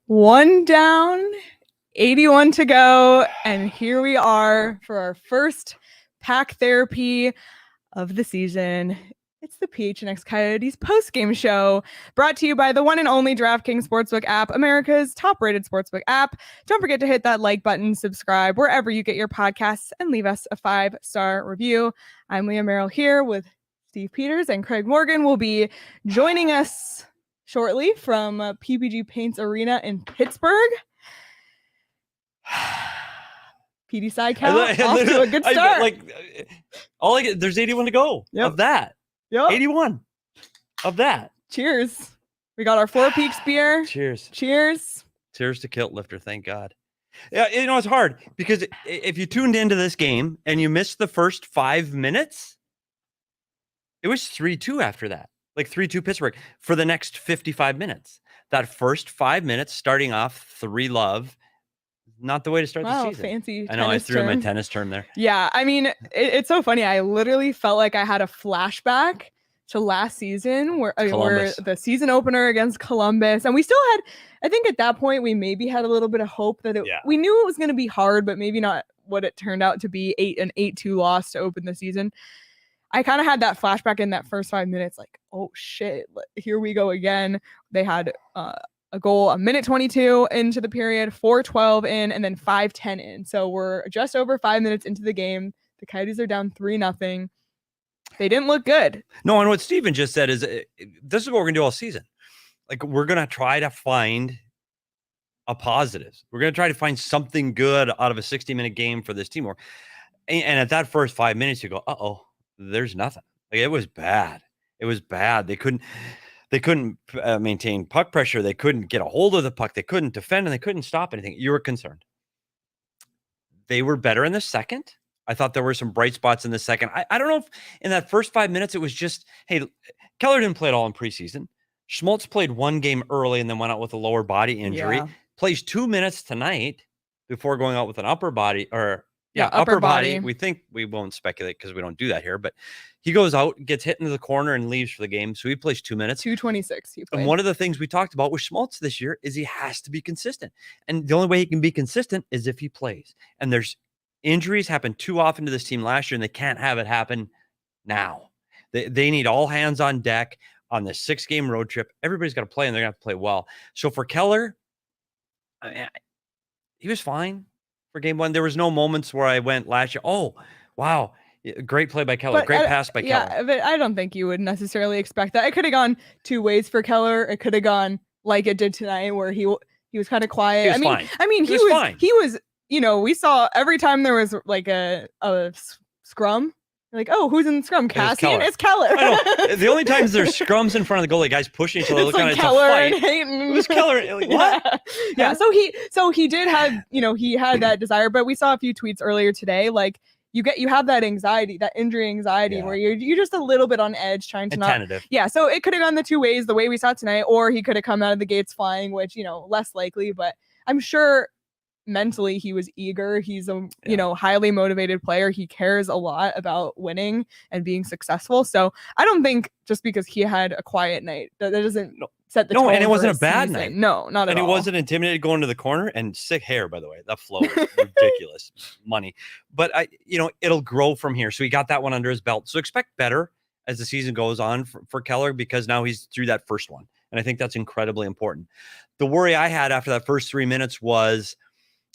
One down, 81 to go, and here we are for our first pack therapy of the season. It's the PHNX Coyotes post-game show, brought to you by the one and only DraftKings Sportsbook app, America's top-rated sportsbook app. Don't forget to hit that like button, subscribe wherever you get your podcasts, and leave us a 5-star review. I'm Leah Merrill here with Steve Peters, and Craig Morgan will be joining us shortly from PPG Paints Arena in Pittsburgh. PD side count off to a good start. There's 81 to go of that. Yep. 81 of that. Cheers. We got our Four Peaks beer. Cheers. Cheers. Cheers to Kilt Lifter. Thank God. Yeah, it's hard because if you tuned into this game and you missed the first 5 minutes, it was 3-2 after that. Like 3-2 Pittsburgh for the next 55 minutes. That first 5 minutes starting off 3-love, not the way to start the season. Fancy. I know I threw in my tennis term there. Yeah, I mean, it's so funny. I literally felt like I had a flashback to last season where the season opener against Columbus. And we still had, I think at that point, we maybe had a little bit of hope that we knew it was going to be hard, but maybe not what it turned out to be, an 8-2 loss to open the season. I kind of had that flashback in that first 5 minutes, like, oh shit, here we go again. They had a goal a minute 22 into the period, 4:12 in, and then 5:10 in. So we're just over 5 minutes into the game. The Coyotes are down 3-0. They didn't look good. No, and what Steven just said is this is what we're going to do all season. Like, we're going to try to find a positive. We're going to try to find something good out of a 60-minute game for this team. And at that first 5 minutes, you go, uh-oh. There's nothing. Like, it was bad. It was bad. They couldn't maintain puck pressure. They couldn't get a hold of the puck. They couldn't defend, and they couldn't stop anything. You were concerned. They were better in the second. I thought there were some bright spots in the second. I don't know if in that first 5 minutes it was just, hey, Keller didn't play at all in preseason. Schmaltz played one game early and then went out with a lower body injury. Yeah. Plays 2 minutes tonight before going out with an upper body upper body. We think, we won't speculate because we don't do that here, but he goes out, gets hit into the corner, and leaves for the game. So he plays 2 minutes. 2:26 he played. And one of the things we talked about with Schmaltz this year is he has to be consistent. And the only way he can be consistent is if he plays. And there's injuries happen too often to this team last year, and they can't have it happen now. They need all hands on deck on this 6-game road trip. Everybody's got to play, and they're going to have to play well. So for Keller, he was fine. For game one, there was no moments where I went last year, oh, wow, great play by Keller, great pass by Keller. Yeah, but I don't think you would necessarily expect that. It could have gone two ways for Keller. It could have gone like it did tonight, where he was kind of quiet. He was fine. He was, we saw every time there was like a scrum, like, oh, who's in the scrum? Cassian? It's Keller. I know. The only times there's scrums in front of the goalie, guys pushing each other, looking at Keller it's a fight. And Hayton. It was Keller. Like, what? Yeah. So he did have, he had that desire, but we saw a few tweets earlier today, like you have that anxiety, that injury anxiety, where you're just a little bit on edge, trying to tentative. Yeah. So it could have gone the two ways, the way we saw tonight, or he could have come out of the gates flying, which less likely, but I'm sure mentally he was eager. He's a highly motivated player. He cares a lot about winning and being successful. So I don't think just because he had a quiet night that doesn't set the tone. No, and it wasn't a bad night. No, not at all. And he wasn't intimidated going to the corner. And sick hair, by the way. That flow is ridiculous money. But it'll grow from here. So he got that one under his belt. So expect better as the season goes on for Keller, because now he's through that first one. And I think that's incredibly important. The worry I had after that first 3 minutes was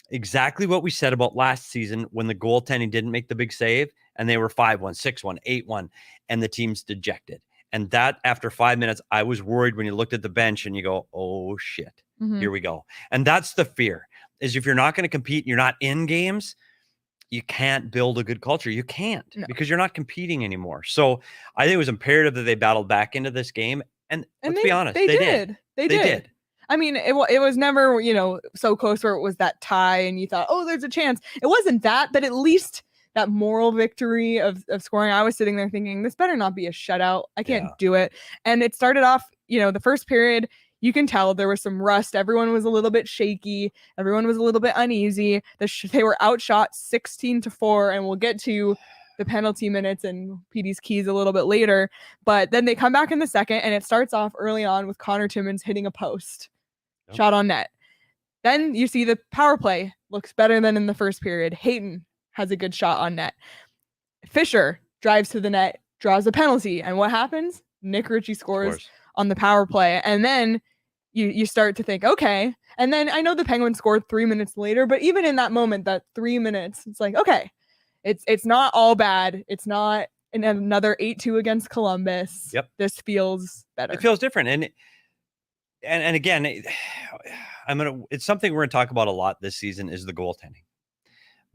exactly what we said about last season when the goaltending didn't make the big save and they were 5-1, 6-1, 8-1, and the team's dejected. And that after 5 minutes, I was worried when you looked at the bench and you go, oh shit, here we go. And that's the fear, is if you're not going to compete, you're not in games, you can't build a good culture. You can't, because you're not competing anymore. So I think it was imperative that they battled back into this game. And let's be honest, they did. They did. I mean, it was never, so close where it was that tie and you thought, oh, there's a chance. It wasn't that, but at least that moral victory of scoring. I was sitting there thinking, this better not be a shutout. I can't do it. And it started off, the first period, you can tell there was some rust. Everyone was a little bit shaky. Everyone was a little bit uneasy. They were outshot 16-4, and we'll get to the penalty minutes and PD's keys a little bit later. But then they come back in the second, and it starts off early on with Connor Timmins hitting a post. Shot on net. Then you see the power play looks better than in the first period. Hayton has a good shot on net. Fisher drives to the net, draws a penalty. And what happens? Nick Ritchie scores on the power play. And then you start to think, okay. And then I know the Penguins scored 3 minutes later, but even in that moment, that 3 minutes, it's like, okay, it's not all bad. It's not another 8-2 against Columbus. Yep. This feels better. It feels different. And again, it's something we're going to talk about a lot this season is the goaltending.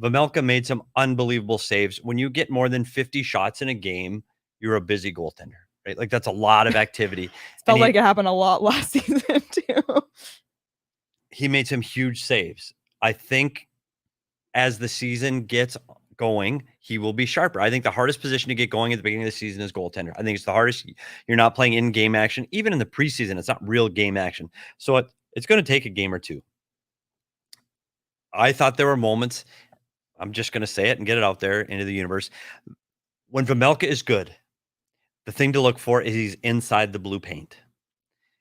Vejmelka made some unbelievable saves. When you get more than 50 shots in a game, you're a busy goaltender, right? Like that's a lot of activity. Felt like it happened a lot last season too. He made some huge saves. I think as the season gets going, he will be sharper. I think the hardest position to get going at the beginning of the season is goaltender. I think it's the hardest. You're not playing in-game action. Even in the preseason, it's not real game action. So it's going to take a game or two. I thought there were moments, I'm just going to say it and get it out there into the universe. When Vejmelka is good, the thing to look for is he's inside the blue paint.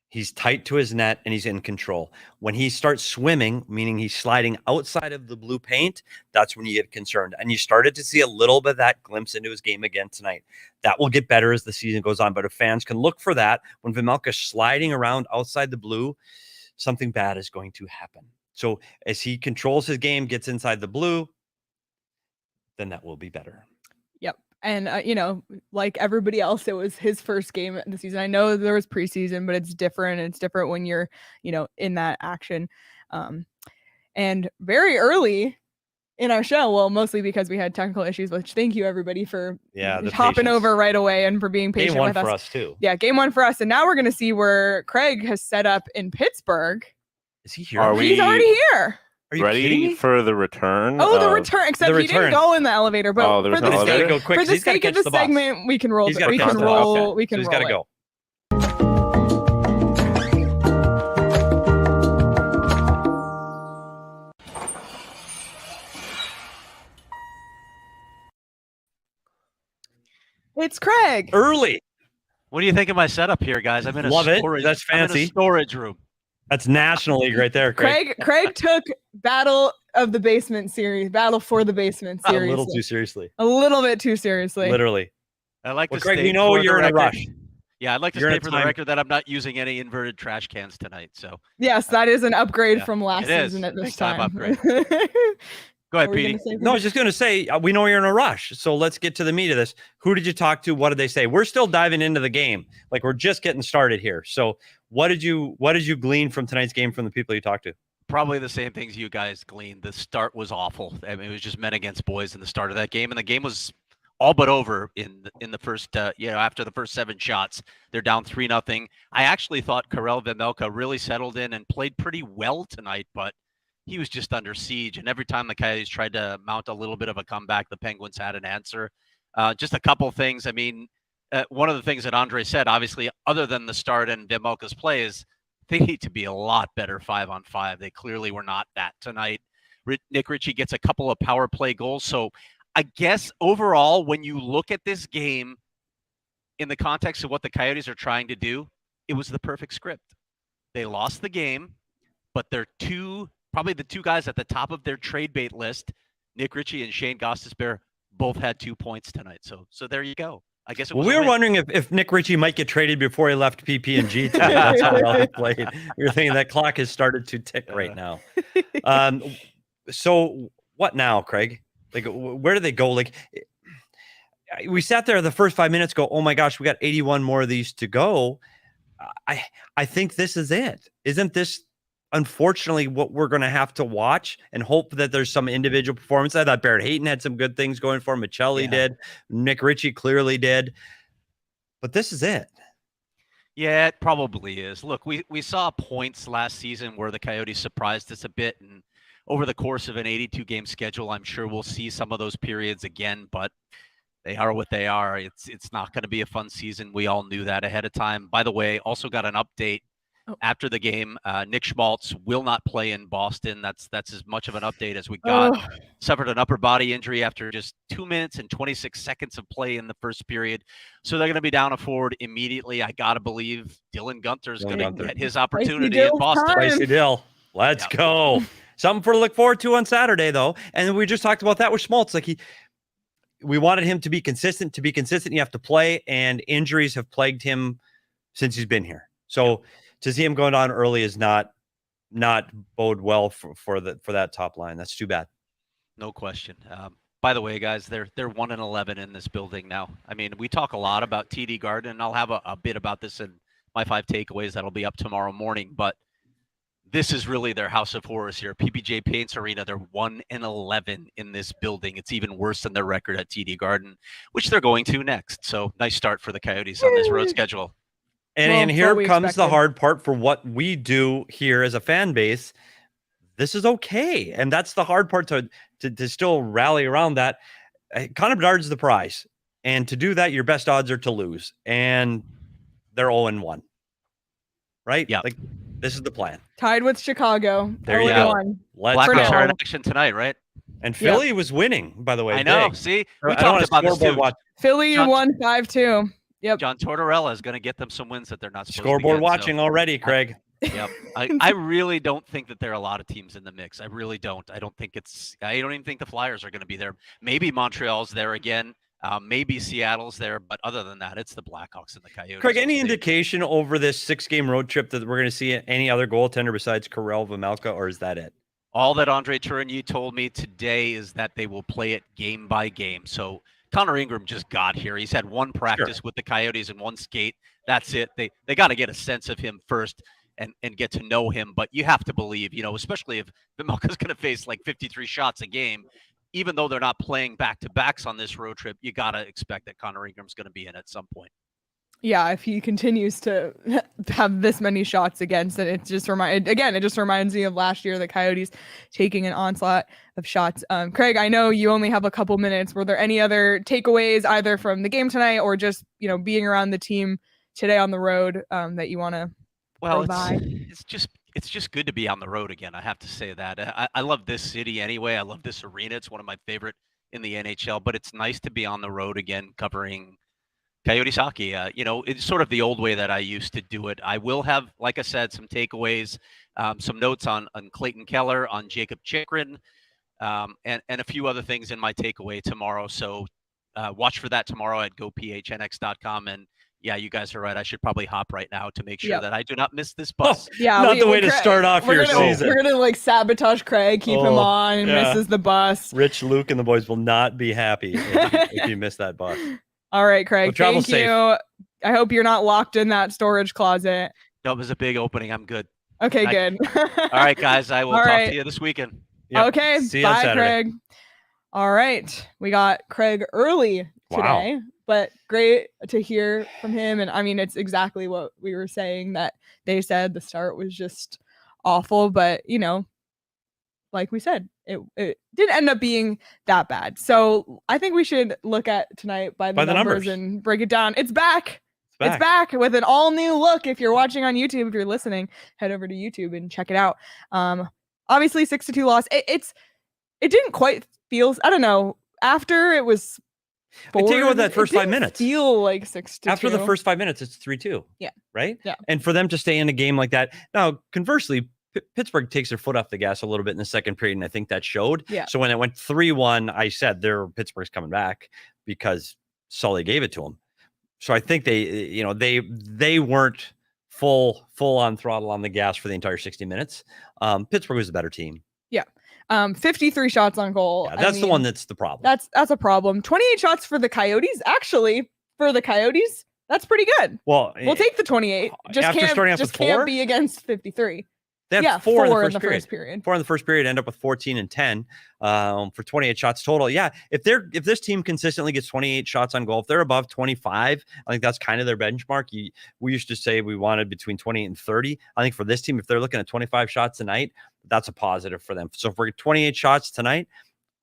He's tight to his net and he's in control. When he starts swimming, meaning he's sliding outside of the blue paint, that's when you get concerned. And you started to see a little bit of that glimpse into his game again tonight. That will get better as the season goes on. But if fans can look for that, when Vejmelka's sliding around outside the blue, something bad is going to happen. So as he controls his game, gets inside the blue, then that will be better. Yep. And, like everybody else, it was his first game in the season. I know there was preseason, but it's different. It's different when you're, in that action. And very early in our show, well, mostly because we had technical issues, which thank you, everybody, for hopping over right away and for being patient with us. Game 1 for us, too. Yeah, game 1 for us. And now we're going to see where Craig has set up in Pittsburgh. Is he here? He's already here. Are you ready for the return? Oh, the return. Except he didn't go in the elevator. But for the sake of the segment, we can roll. We can roll. We can roll. He's got to go. It's Craig. Early. What do you think of my setup here, guys? I'm in a storage. That's fancy. I'm in a storage room. That's National League right there, Craig. Craig took Battle of the Basement series, Battle for the Basement series. A little too seriously. A little bit too seriously. Literally. I like to Craig, stay we know you're in a rush. Yeah, I'd like to stay for the record that I'm not using any inverted trash cans tonight. So yes, that is an upgrade from last season at this time. Upgrade. Go ahead, Petey. No, I was just going to say, we know you're in a rush. So let's get to the meat of this. Who did you talk to? What did they say? We're still diving into the game. Like we're just getting started here. So what did you glean from tonight's game from the people you talked to? Probably the same things you guys gleaned. The start was awful. I mean, it was just men against boys in the start of that game. And the game was all but over in the first, after the first 7 shots. They're down 3-0. I actually thought Karel Vejmelka really settled in and played pretty well tonight, but he was just under siege. And every time the Coyotes tried to mount a little bit of a comeback, the Penguins had an answer. Just a couple things. I mean, one of the things that Andre said, obviously, other than the start and Vejmelka's play, is they need to be a lot better 5-on-5. They clearly were not that tonight. Nick Ritchie gets a couple of power play goals. So I guess overall, when you look at this game in the context of what the Coyotes are trying to do, it was the perfect script. They lost the game, but they're probably the 2 guys at the top of their trade bait list, Nick Ritchie and Shane Gostisbehere, both had 2 points tonight. So there you go. I guess we were wondering if Nick Ritchie might get traded before he left PP&G today. That's how well he played. We were thinking that clock has started to tick right now. So what now, Craig? Like, where do they go? Like, we sat there the first 5 minutes, go, oh my gosh, we got 81 more of these to go. I think this is it. Isn't this unfortunately what we're going to have to watch and hope that there's some individual performance? I thought Barrett Hayton had some good things going for him. Michelli did. Nick Ritchie clearly did. But this is it. Yeah, it probably is. Look, we saw points last season where the Coyotes surprised us a bit, and over the course of an 82-game schedule, I'm sure we'll see some of those periods again, but they are what they are. It's not going to be a fun season. We all knew that ahead of time. By the way, also got an update after the game. Nick Schmaltz will not play in Boston. That's as much of an update as we got. Suffered an upper body injury after just 2 minutes and 26 seconds of play in the first period. So they're going to be down a forward immediately. I got to believe Dylan Guenther is going to get his opportunity in Boston. Spicy Dill. Let's go. Something for to look forward to on Saturday, though. And we just talked about that with Schmaltz. Like, we wanted him to be consistent. To be consistent, you have to play, and injuries have plagued him since he's been here. So to see him going down early is not bode well for that top line. That's too bad. No question. By the way, guys, they're 1-11 in this building now. I mean, we talk a lot about TD Garden, and I'll have a bit about this in my 5 takeaways that'll be up tomorrow morning. But this is really their house of horrors here. PPJ Paints Arena, they're 1-11 in this building. It's even worse than their record at TD Garden, which they're going to next. So nice start for the Coyotes on this road schedule. And here comes the hard part for what we do here as a fan base. This is okay. And that's the hard part to still rally around that. Connor Bedard's the prize. And to do that, your best odds are to lose. And they're 0-1. Right? Yeah. Like, this is the plan. Tied with Chicago. There you go. Blackhawks are in action tonight, right? And Philly was winning, by the way. I know. Big. See, we talked about this too. Philly won 5-2. Yep. John Tortorella is going to get them some wins that they're not supposed Scoreboard to get. watching already, Craig. Yep. I really don't think that there are a lot of teams in the mix. I really don't. I don't even think the Flyers are going to be there. Maybe Montreal's there again. Maybe Seattle's there, but other than that, it's the Blackhawks and the Coyotes. Craig, any indication over this 6-game road trip that we're going to see any other goaltender besides Karel Vejmelka, or is that it? All that Andre Tourigny told me today is that they will play it game by game. So Connor Ingram just got here. He's had one practice with the Coyotes and one skate. That's it. They got to get a sense of him first and get to know him. But you have to believe, especially if Vejmelka's going to face like 53 shots a game, even though they're not playing back-to-backs on this road trip, you got to expect that Connor Ingram's going to be in at some point. Yeah, if he continues to have this many shots against it, it just reminds me of last year, the Coyotes taking an onslaught of shots. Craig, I know you only have a couple minutes. Were there any other takeaways either from the game tonight or just, being around the team today on the road that you want to It's just good to be on the road again. I have to say that. I love this city anyway. I love this arena. It's one of my favorite in the NHL, but it's nice to be on the road again covering Coyotes hockey. It's sort of the old way that I used to do it. I will have, like I said, some takeaways, some notes on Clayton Keller, on Jacob Chikrin, and a few other things in my takeaway tomorrow. So watch for that tomorrow at gophnx.com. And yeah, you guys are right. I should probably hop right now to make sure that I do not miss this bus. Not the way to start off your season. We're going to sabotage Craig, keep him on, and misses the bus. Rich, Luke, and the boys will not be happy if you miss that bus. All right, Craig. Thank you. I hope you're not locked in that storage closet. No, it was a big opening. I'm good. Okay, good. All right, guys. I will talk to you this weekend. Yep. Okay. See you on Saturday. Craig. All right. We got Craig early today, but great to hear from him. And I mean, it's exactly what we were saying, that they said the start was just awful, but like we said, it didn't end up being that bad. So I think we should look at tonight by the numbers and break it down. It's back. It's back with an all new look. If you're watching on YouTube, if you're listening, head over to YouTube and check it out. Obviously 6-2 loss. It didn't quite feel, I don't know, after it was forward, take about that first 5 minutes. Feel like 6-2. After the first 5 minutes, it's 3-2. Yeah. Right? Yeah. And for them to stay in a game like that. Now, conversely, Pittsburgh takes their foot off the gas a little bit in the second period, and I think that showed. Yeah. So when it went 3-1, I said Pittsburgh's coming back because Sully gave it to them. So I think they weren't full on throttle on the gas for the entire 60 minutes. Pittsburgh was the better team. Yeah. 53 shots on goal. Yeah, that's the one that's the problem. That's a problem. 28 shots for the Coyotes. Actually, for the Coyotes, that's pretty good. Well, we'll take the 28. Just can't be against 53. They had 4 in the first period. 4 in the first period, end up with 14 and 10 for 28 shots total. Yeah, if this team consistently gets 28 shots on goal, if they're above 25, I think that's kind of their benchmark. We used to say we wanted between 28 and 30. I think for this team, if they're looking at 25 shots tonight, that's a positive for them. So if we're 28 shots tonight,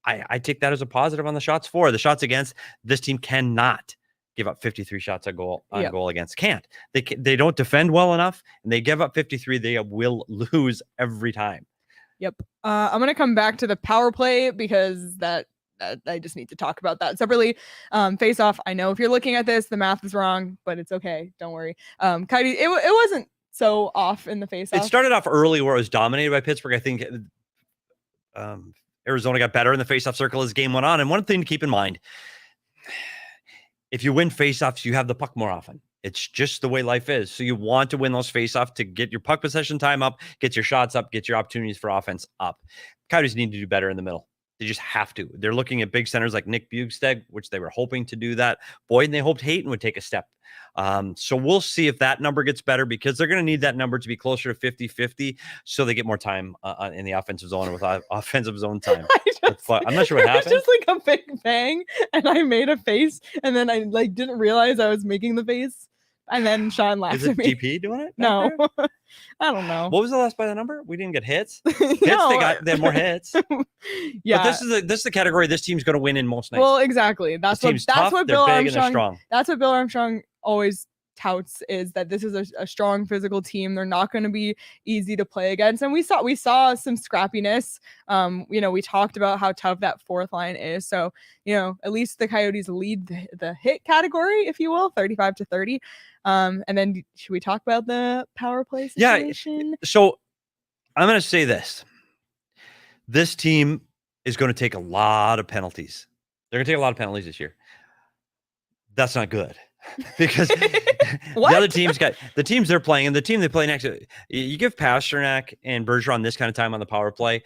I take that as a positive on the shots for. The shots against, this team cannot give up 53 shots on goal against. Can't. They don't defend well enough, and they give up 53. They will lose every time. Yep. I'm going to come back to the power play because that I just need to talk about that separately. Face off. I know if you're looking at this, the math is wrong, but it's okay. Don't worry. Coyotes, it wasn't so off in the face off. It started off early where it was dominated by Pittsburgh. I think Arizona got better in the face off circle as game went on. And one thing to keep in mind, if you win faceoffs, you have the puck more often. It's just the way life is. So you want to win those faceoffs to get your puck possession time up, get your shots up, get your opportunities for offense up. Coyotes need to do better in the middle. They just have to. They're looking at big centers like Nick Bjugstad, which they were hoping to do that. Boyd, and they hoped Hayton would take a step. So we'll see if that number gets better because they're going to need that number to be closer to 50-50 so they get more time in the offensive zone with offensive zone time. I'm not sure what happened. It was just like a big bang, and I made a face, and then I didn't realize I was making the face. And then Sean laughed at me. Is it DP doing it? No, I don't know. What was the last by the number? We didn't get hits. They had more hits. Yeah, but this is the category this team's going to win in most nights. Well, exactly. That's what Bill Armstrong. That's what Bill Armstrong always touts, is that this is a strong physical team. They're not going to be easy to play against, and we saw some scrappiness. We talked about how tough that fourth line is. So at least the Coyotes lead the hit category, if you will, 35-30. And then should we talk about the power play situation? Yeah. So I'm going to say this. This team is going to take a lot of penalties. They're going to take a lot of penalties this year. That's not good. Because the other teams the teams they're playing and the team they play next. You give Pasternak and Bergeron this kind of time on the power play.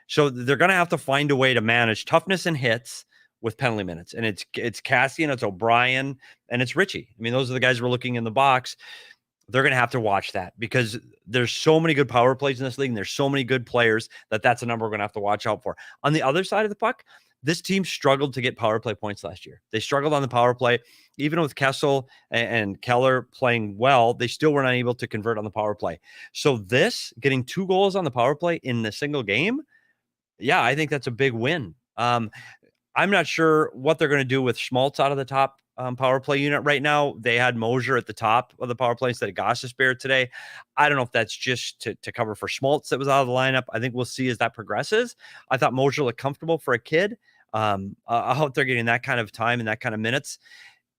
So they're going to have to find a way to manage toughness and hits with penalty minutes. And it's Cassian, it's O'Brien, and it's Ritchie. I mean, those are the guys we're looking in the box. They're going to have to watch that because there's so many good power plays in this league and there's so many good players that's a number we're going to have to watch out for. On the other side of the puck, this team struggled to get power play points last year. They struggled on the power play. Even with Kessel and Keller playing well, they still were not able to convert on the power play. So getting 2 goals on the power play in a single game, yeah, I think that's a big win. I'm not sure what they're going to do with Schmaltz out of the top power play unit right now. They had Mosier at the top of the power play instead of Gostisbehere today. I don't know if that's just to cover for Schmaltz that was out of the lineup. I think we'll see as that progresses. I thought Mosier looked comfortable for a kid. I hope they're getting that kind of time and that kind of minutes.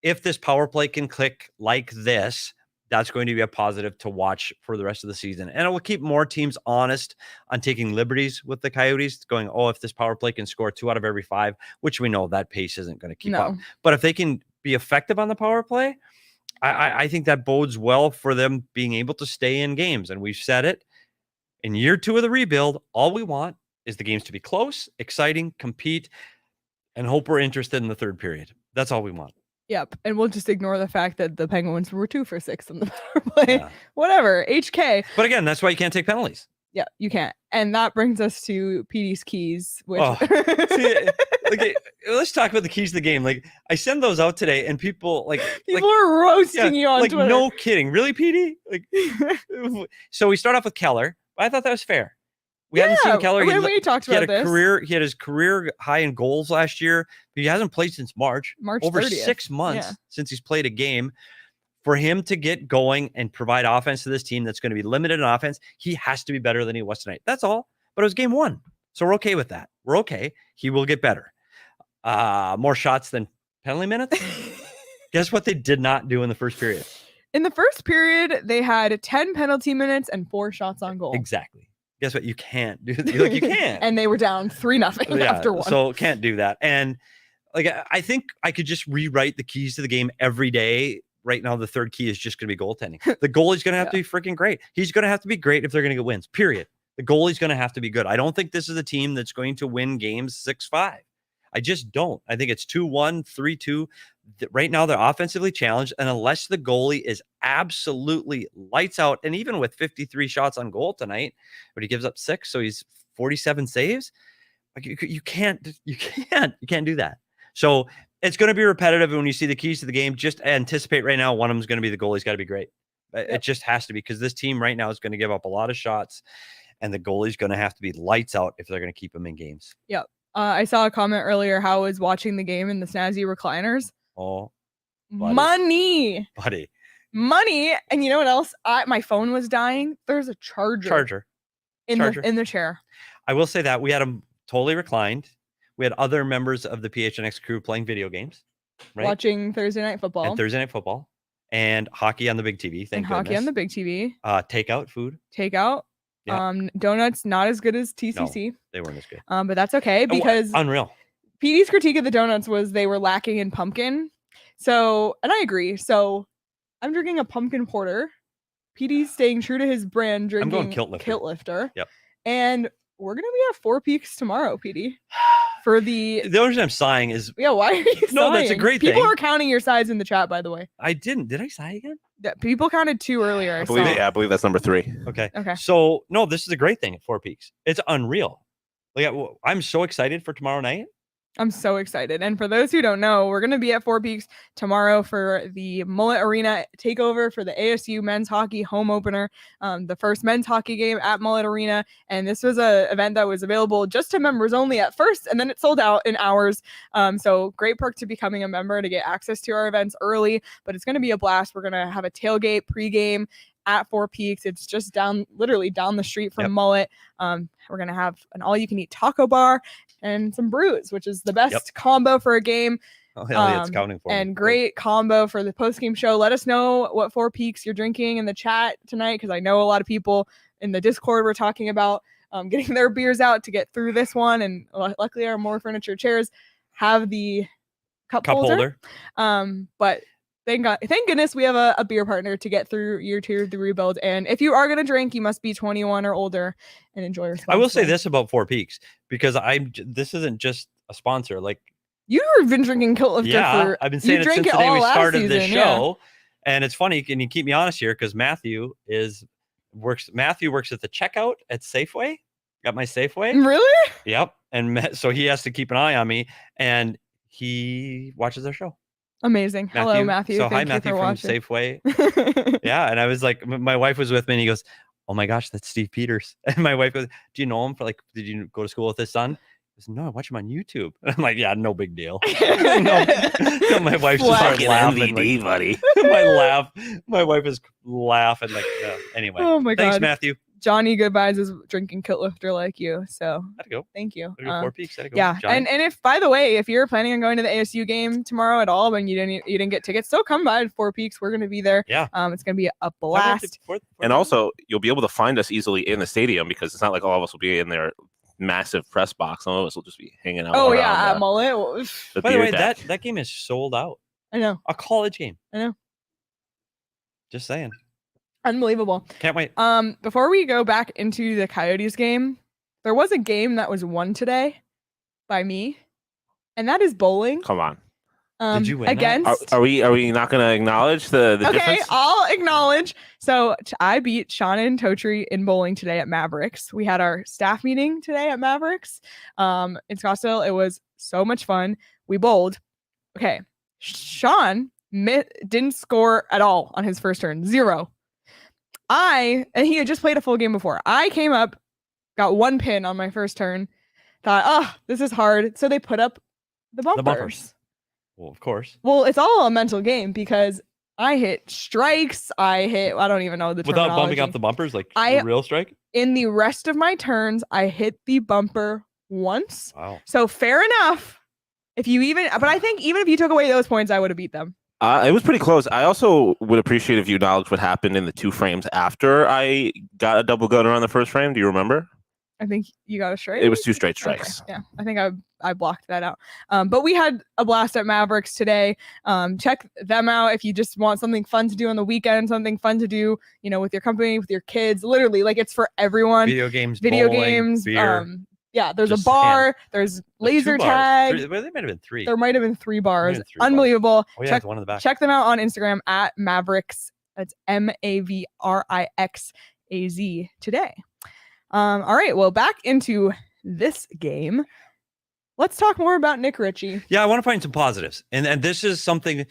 If this power play can click like this, that's going to be a positive to watch for the rest of the season. And it will keep more teams honest on taking liberties with the Coyotes, going, if this power play can score 2 out of every 5, which we know that pace isn't going to keep up. But if they can be effective on the power play, I think that bodes well for them being able to stay in games. And we've said it, in year 2 of the rebuild, all we want is the games to be close, exciting, compete, and hope we're interested in the third period. That's all we want. Yep. And we'll just ignore the fact that the Penguins were 2 for 6 on the power play. Yeah. Whatever. HK. But again, that's why you can't take penalties. Yeah, you can't. And that brings us to Petey's keys. Which let's talk about the keys to the game. I send those out today, and people are roasting you on Twitter. No kidding. Really, Petey? So we start off with Keller. But I thought that was fair. We hadn't seen Keller. We talked about this. He had his career high in goals last year, but he hasn't played since March. Over 30th. 6 months since he's played a game. For him to get going and provide offense to this team that's going to be limited in offense, he has to be better than he was tonight. That's all. But it was game 1. So we're okay with that. We're okay. He will get better. More shots than penalty minutes. Guess what they did not do in the first period? In the first period, they had 10 penalty minutes and 4 shots on goal. Exactly. Guess what? You can't do that. You can't. And they were down 3-0 after 1. So can't do that. And Like, I think I could just rewrite the keys to the game every day. Right now, the third key is just going to be goaltending. The goalie's going to have to be freaking great. He's going to have to be great if they're going to get wins, period. The goalie's going to have to be good. I don't think this is a team that's going to win games 6-5. I just don't. I think it's 2-1, 3-2. Right now, they're offensively challenged. And unless the goalie is absolutely lights out, and even with 53 shots on goal tonight, but he gives up 6, so he's 47 saves. Like you can't do that. So it's going to be repetitive. And when you see the keys to the game, just anticipate right now, one of them is going to be the goalie's got to be great. It just has to be, because this team right now is going to give up a lot of shots, and the goalie's going to have to be lights out if they're going to keep them in games. Yep. I saw a comment earlier how I was watching the game in the snazzy recliners. Oh, buddy. Money. And you know what else? My phone was dying. There's a charger in the chair. I will say that we had them totally reclined. We had other members of the PHNX crew playing video games, right? Watching Thursday Night Football. And hockey on the big TV. Hockey on the big TV. Takeout food. Yeah. Donuts not as good as TCC. No, they weren't as good. But that's okay, because unreal. Petey's critique of the donuts was they were lacking in pumpkin. So, and I agree. So I'm drinking a pumpkin porter. Petey's staying true to his brand, drinking I'm going Kilt Lifter. Yep. And we're gonna be at Four Peaks tomorrow, Petey. For the only reason I'm sighing is why are you sighing? No, that's a great thing. People are counting your sides in the chat, by the way. I didn't. Did I sigh again? Yeah, people counted 2 earlier. I believe that's number 3. Okay. So no, this is a great thing at Four Peaks. It's unreal. Like, I'm so excited for tomorrow night. I'm so excited. And for those who don't know, we're going to be at Four Peaks tomorrow for the Mullet Arena takeover for the ASU men's hockey home opener, the first men's hockey game at Mullet Arena. And this was an event that was available just to members only at first, and then it sold out in hours. So great perk to becoming a member to get access to our events early, but it's going to be a blast. We're going to have a tailgate pregame at Four Peaks. It's just literally down the street from Mullet. We're going to have an all-you-can-eat taco bar and some brews, which is the best combo for a game. Oh, hell yeah, it's counting for me. And great combo for the post-game show. Let us know what Four Peaks you're drinking in the chat tonight, because I know a lot of people in the Discord were talking about getting their beers out to get through this one. And luckily our More Furniture chairs have the cup holder. But thank goodness we have a beer partner to get through year 2 of the rebuild. And if you are going to drink, you must be 21 or older and enjoy responsibly. I will say this about Four Peaks, because this isn't just a sponsor. Like, you've been drinking Kilt Lifter for... I've been saying it since the day we started this show. Yeah. And it's funny, can you keep me honest here? Because Matthew works at the checkout at Safeway. Got my Safeway. Really? Yep. And so he has to keep an eye on me, and he watches our show. Amazing. Hello, Matthew. So hi, Matthew from Safeway. Yeah. And I was like, my wife was with me, and he goes, "Oh my gosh, that's Steve Peters." And my wife goes, "Do you know him? Did you go to school with his son?" He goes, "No, I watch him on YouTube." And I'm like, "Yeah, no big deal." No, my wife's just started laughing. MVD, buddy. My wife is laughing. Like, anyway. Oh my God. Thanks, Matthew. Johnny Goodbyes is drinking Kilt Lifter like you, so I'd go. Thank you. Four Peaks. I'd go. Yeah, and if, by the way, if you're planning on going to the ASU game tomorrow at all, and you didn't get tickets, still come by Four Peaks. We're gonna be there. Yeah. It's gonna be a blast. And also, you'll be able to find us easily in the stadium, because it's not like all of us will be in their massive press box. Some of us will just be hanging out. Oh yeah, at Mullet. By the way, that game is sold out. I know. A college game. I know. Just saying. Unbelievable. Can't wait. Before we go back into the Coyotes game, there was a game that was won today by me, and that is bowling. Come on. Did you win against? Are we not going to acknowledge the difference? Okay, I'll acknowledge. So I beat Shauna and Totri in bowling today at Mavericks. We had our staff meeting today at Mavericks in Scottsdale. It was so much fun. We bowled. Okay. Sean didn't score at all on his first turn. 0. And he had just played a full game before. I came up, got 1 pin on my first turn, thought, this is hard. So they put up the bumpers. Well, of course. Well, it's all a mental game, because I hit strikes. I don't even know the terminology. Without bumping up the bumpers, like a real strike? In the rest of my turns, I hit the bumper once. Wow. So fair enough. But I think even if you took away those points, I would have beat them. It was pretty close. I also would appreciate if you acknowledge what happened in the 2 frames after I got a double gunner on the first frame. Do you remember? I think you got a strike. It was 2 straight strikes. Okay. Yeah, I think I blocked that out. But we had a blast at Mavericks today. Check them out if you just want something fun to do on the weekend, something fun to do, with your company, with your kids. Literally, like it's for everyone. Video games, bowling, beer. Yeah, there's a bar. There's laser tag. There might have been 3. There might have been 3 bars. Unbelievable. Oh, yeah, one in the back. Check them out on Instagram at Mavericks. That's MAVRIXAZ today. All right, well, back into this game. Let's talk more about Nick Ritchie. Yeah, I want to find some positives. And this is something.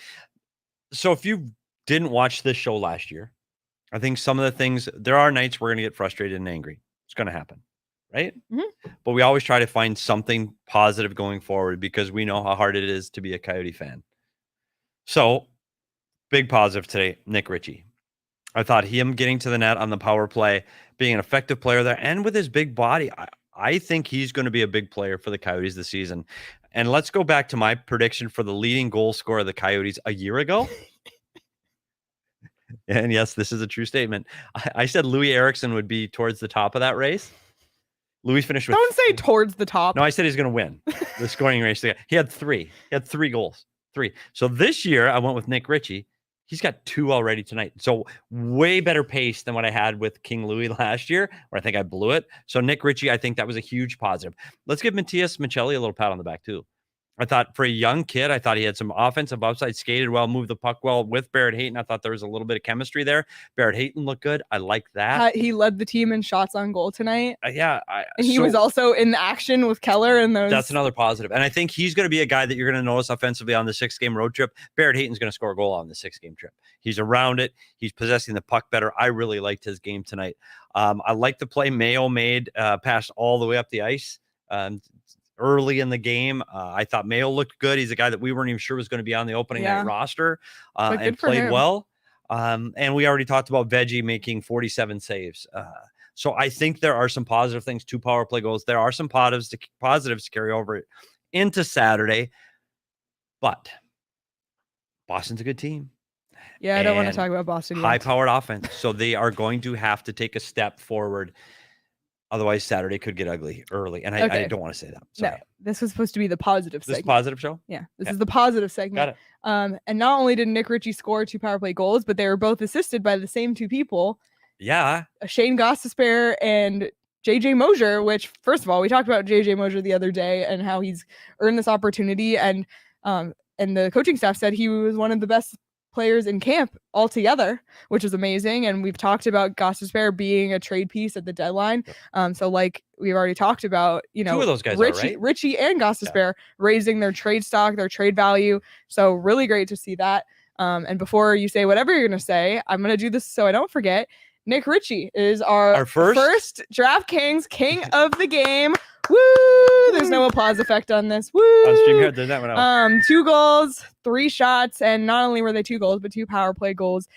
So if you didn't watch this show last year, I think some of the things, there are nights we're going to get frustrated and angry. It's going to happen, right? Mm-hmm. But we always try to find something positive going forward because we know how hard it is to be a Coyote fan. So big positive today, Nick Ritchie. I thought him getting to the net on the power play, being an effective player there, and with his big body, I think he's going to be a big player for the Coyotes this season. And let's go back to my prediction for the leading goal scorer of the Coyotes a year ago. And yes, this is a true statement. I said Louis Eriksson would be towards the top of that race. Louis finished with... Don't say towards the top. No, I said he's going to win the scoring race. He had 3. He had 3 goals. 3. So this year, I went with Nick Ritchie. He's got 2 already tonight. So way better pace than what I had with King Louis last year, where I think I blew it. So Nick Ritchie, I think that was a huge positive. Let's give Matias Michelli a little pat on the back too. I thought for a young kid, I thought he had some offensive upside, skated well, moved the puck well with Barrett Hayton. I thought there was a little bit of chemistry there. Barrett Hayton looked good. I like that. He led the team in shots on goal tonight. Yeah. And he was also in the action with Keller and those. That's another positive. And I think he's going to be a guy that you're going to notice offensively on the 6-game road trip. Barrett Hayton's going to score a goal on the 6-game trip. He's around it. He's possessing the puck better. I really liked his game tonight. I like the play Mayo made, passed all the way up the ice. Early in the game, I thought Mayo looked good. He's a guy that we weren't even sure was going to be on the opening night roster, and played well. And we already talked about Veggie making 47 saves. So I think there are some positive things. 2 power play goals. There are some positives to carry over into Saturday. But Boston's a good team. Yeah, I don't want to talk about Boston yet. High-powered offense. So they are going to have to take a step forward. Otherwise, Saturday could get ugly early. And I don't want to say that. Sorry. No, this was supposed to be the positive segment. This is a positive show? Yeah, this is the positive segment. Got it. And not only did Nick Ritchie score 2 power play goals, but they were both assisted by the same 2 people. Yeah. Shane Gostisbehere and JJ Mosier, which, first of all, we talked about JJ Mosier the other day and how he's earned this opportunity. And the coaching staff said he was one of the best players in camp altogether, which is amazing. And we've talked about Gostisbehere being a trade piece at the deadline. So like we've already talked about, 2 of those guys Ritchie and Gostisbehere raising their trade stock, their trade value. So really great to see that. And before you say whatever you're going to say, I'm going to do this so I don't forget. Nick Ritchie is our first DraftKings king of the game. Woo! There's no applause effect on this. Woo! On stream here, there's that one. 2 goals, 3 shots, and not only were they 2 goals, but 2 power play goals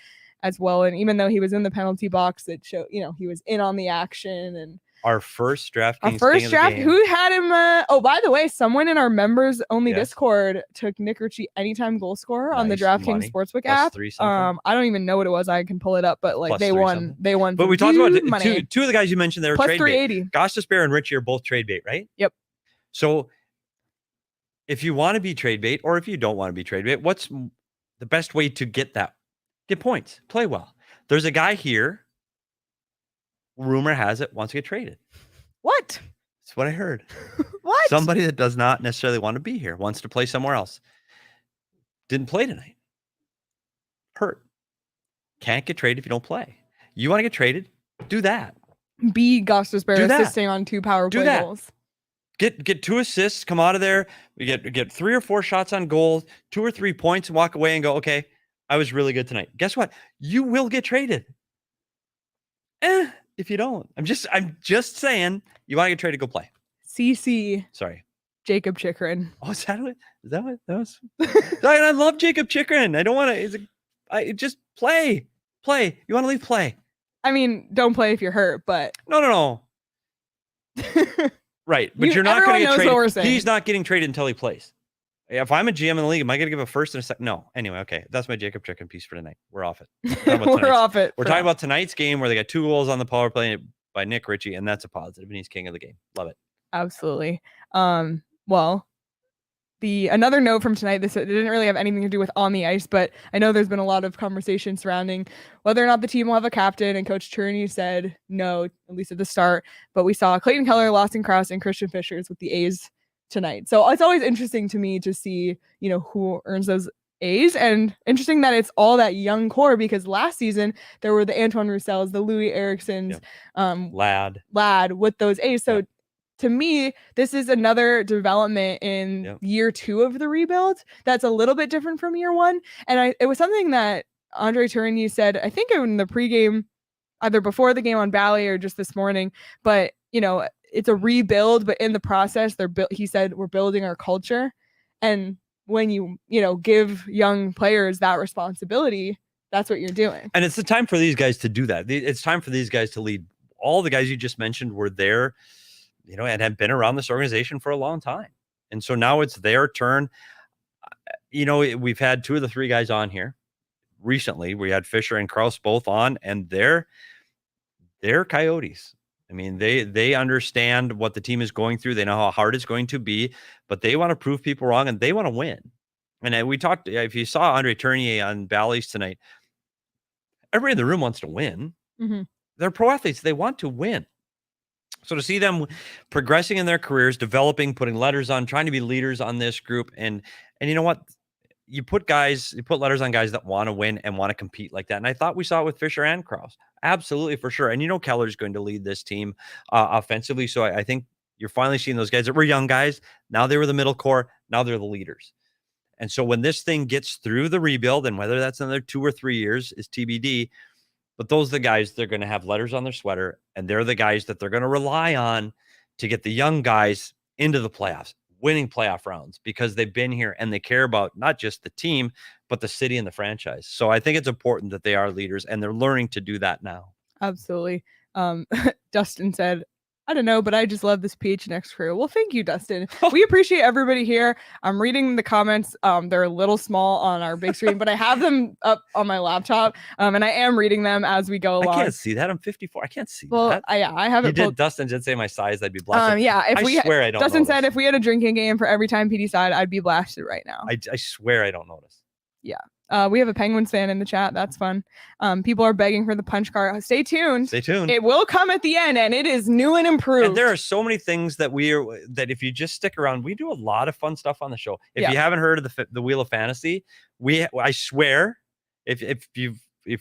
as well. And even though he was in the penalty box, it showed, he was in on the action. And our first DraftKings draft. Who had him? Oh, by the way, someone in our members only Discord took Nick Ritchie anytime goal scorer on the DraftKings Sportsbook app. I don't even know what it was. I can pull it up, but like plus they won. They won. But we talked about 2 of the guys you mentioned. They were plus trade 380. bait. Gostisbehere and Ritchie are both trade bait, right? Yep. So if you want to be trade bait, or if you don't want to be trade bait, what's the best way to get that? Get points. Play well. There's a guy here. Rumor has it wants to get traded. What? That's what I heard. What? Somebody that does not necessarily want to be here, wants to play somewhere else. Didn't play tonight. Hurt. Can't get traded if you don't play. You want to get traded? Do that. Be Gostisbehere assisting on 2 power play goals. Get 2 assists, come out of there. We get 3 or 4 shots on goal, 2 or 3 points, and walk away and go, okay, I was really good tonight. Guess what? You will get traded. If you don't. I'm just saying, you want to get traded, go play. CC. Sorry. Jacob Chikrin. Oh, is that what that was? I love Jacob Chikrin. I don't want to. Just play. Play. You want to leave? Play. I mean, don't play if you're hurt, but no. Right, but you're not going to get traded. He's not getting traded until he plays. If I'm a GM in the league, am I going to give a first and a second? No. Anyway, okay. That's my Jacob Chikrin piece for tonight. We're off it. We're off it. We're talking about tonight's game where they got 2 goals on the power play. by Nick Ritchie, and that's a positive, and he's king of the game. Love it. Absolutely. Well, another note from tonight, it didn't really have anything to do with on the ice, but I know there's been a lot of conversation surrounding whether or not the team will have a captain, and Coach Cherney said no, at least at the start. But we saw Clayton Keller, Lawson Krause, and Christian Fishers with the A's tonight. So it's always interesting to me to see, who earns those A's, and interesting that it's all that young core, because last season there were the Antoine Roussells, the Louis Ericssons, Lad with those A's. So to me, this is another development in year 2 of the rebuild that's a little bit different from year 1. And it was something that Andre Tourigny said, I think in the pregame, either before the game on Bally or just this morning, but it's a rebuild, but in the process he said, we're building our culture. And when you give young players that responsibility, that's what you're doing. And it's the time for these guys to do that. It's time for these guys to lead. All the guys you just mentioned were there, and have been around this organization for a long time. And so now it's their turn. We've had 2 of the 3 guys on here recently. We had Fisher and Krause both on, and they're Coyotes. I mean, they understand what the team is going through. They know how hard it's going to be, but they want to prove people wrong, and they want to win. And we talked, if you saw Andre Tourigny on Bally's tonight, everybody in the room wants to win. Mm-hmm. They're pro athletes. They want to win. So to see them progressing in their careers, developing, putting letters on, trying to be leaders on this group, and you know what? You put letters on guys that want to win and want to compete like that. And I thought we saw it with Fisher and Krause. Absolutely, for sure. And Keller's going to lead this team offensively. So I think you're finally seeing those guys that were young guys. Now they were the middle core. Now they're the leaders. And so when this thing gets through the rebuild, and whether that's another 2 or 3 years is TBD, but those are the guys they're going to have letters on their sweater, and they're the guys that they're going to rely on to get the young guys into the playoffs, winning playoff rounds, because they've been here and they care about not just the team, but the city and the franchise. So I think it's important that they are leaders, and they're learning to do that now. Absolutely. Dustin said, I don't know, but I just love this PHNX crew. Well, thank you, Dustin. We appreciate everybody here. I'm reading the comments. They're a little small on our big screen, but I have them up on my laptop, and I am reading them as we go along. I can't see that. I'm 54. I can't see that. I have it. Dustin did say my size. I'd be blasted. I swear I don't Dustin notice. said if we had a drinking game for every time PD sighed, I'd be blasted right now. I swear I don't notice. Yeah. We have a Penguins fan in the chat. That's fun. People are begging for the punch card. Stay tuned. It will come at the end, and it is new and improved. And there are so many things that that if you just stick around, we do a lot of fun stuff on the show. If you haven't heard of the Wheel of Fantasy, I swear, if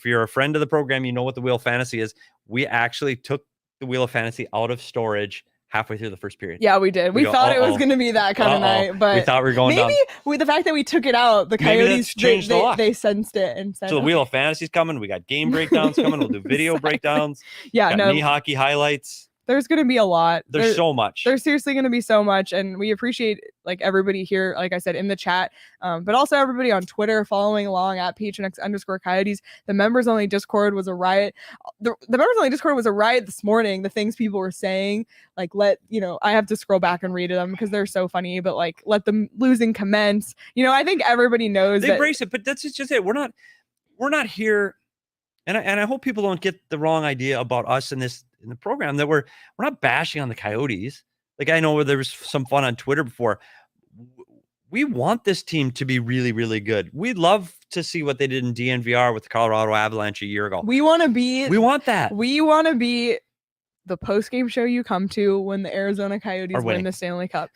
you're a friend of the program, you know what the Wheel of Fantasy is. We actually took the Wheel of Fantasy out of storage halfway through the first period. Yeah, we did. We thought it was going to be that kind of night, but we thought we were going maybe down. With the fact that we took it out, the Coyotes they sensed it and said, so the Wheel of Fantasy's coming. We got game breakdowns coming. We'll do video breakdowns. Yeah, knee hockey highlights. There's going to be a lot. There's so much. There's seriously going to be so much. And we appreciate everybody here, like I said, in the chat, but also everybody on Twitter following along at PHNX_Coyotes. The members only Discord was a riot. The members only Discord was a riot this morning. The things people were saying, I have to scroll back and read them because they're so funny, but let them losing commence. I think everybody knows they embrace it, but that's just it. We're not here. And I hope people don't get the wrong idea about us in the program, that we're not bashing on the Coyotes. I know where there was some fun on Twitter before. We want this team to be really, really good. We'd love to see what they did in DNVR with the Colorado Avalanche a year ago. We want that. We want to be the post-game show you come to when the Arizona Coyotes win the Stanley Cup.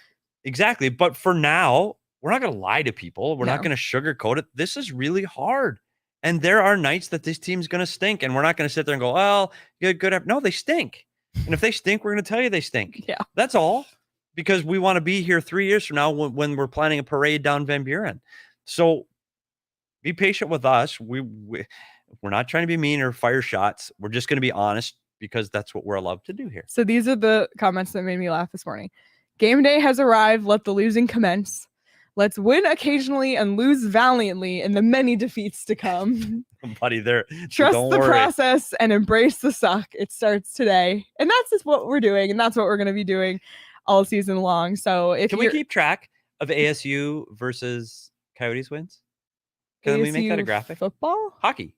Exactly. But for now, we're not going to lie to people. We're not going to sugarcoat it. This is really hard. And there are nights that this team's going to stink, and we're not going to sit there and go, well, good. No, they stink. And if they stink, we're going to tell you they stink. Yeah. That's all, because we want to be here 3 years from now when we're planning a parade down Van Buren. So be patient with us. We're not trying to be mean or fire shots. We're just going to be honest, because that's what we're allowed to do here. So these are the comments that made me laugh this morning. Game day has arrived. Let the losing commence. Let's win occasionally and lose valiantly in the many defeats to come. Buddy, trust the process and embrace the suck. It starts today. And that's just what we're doing. And that's what we're going to be doing all season long. So can we keep track of ASU versus Coyotes wins? Can we make that a graphic? Football? Hockey.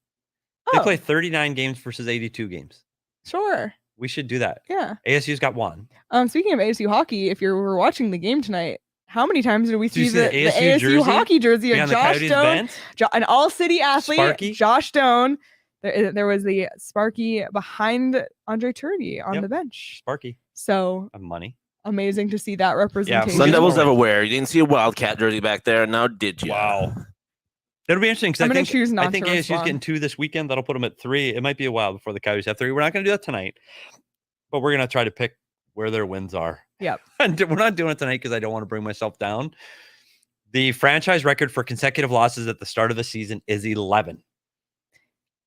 They play 39 games versus 82 games. Sure. We should do that. Yeah. ASU's got one. Speaking of ASU hockey, if you were watching the game tonight, how many times did we see the ASU ASU hockey jersey of Josh Stone, an all-city athlete, Sparky? Josh Stone? There was the Sparky behind Andre Turdy on the bench. Sparky. So money. Amazing to see that representation. Sun Devils everywhere. You didn't see a Wildcat jersey back there. Now did you? Wow. It'll be interesting because I think ASU's respond. getting 2 this weekend. That'll put them at 3. It might be a while before the Coyotes have 3. We're not going to do that tonight, but we're going to try to pick where their wins are. Yep. And we're not doing it tonight because I don't want to bring myself down. The franchise record for consecutive losses at the start of the season is 11.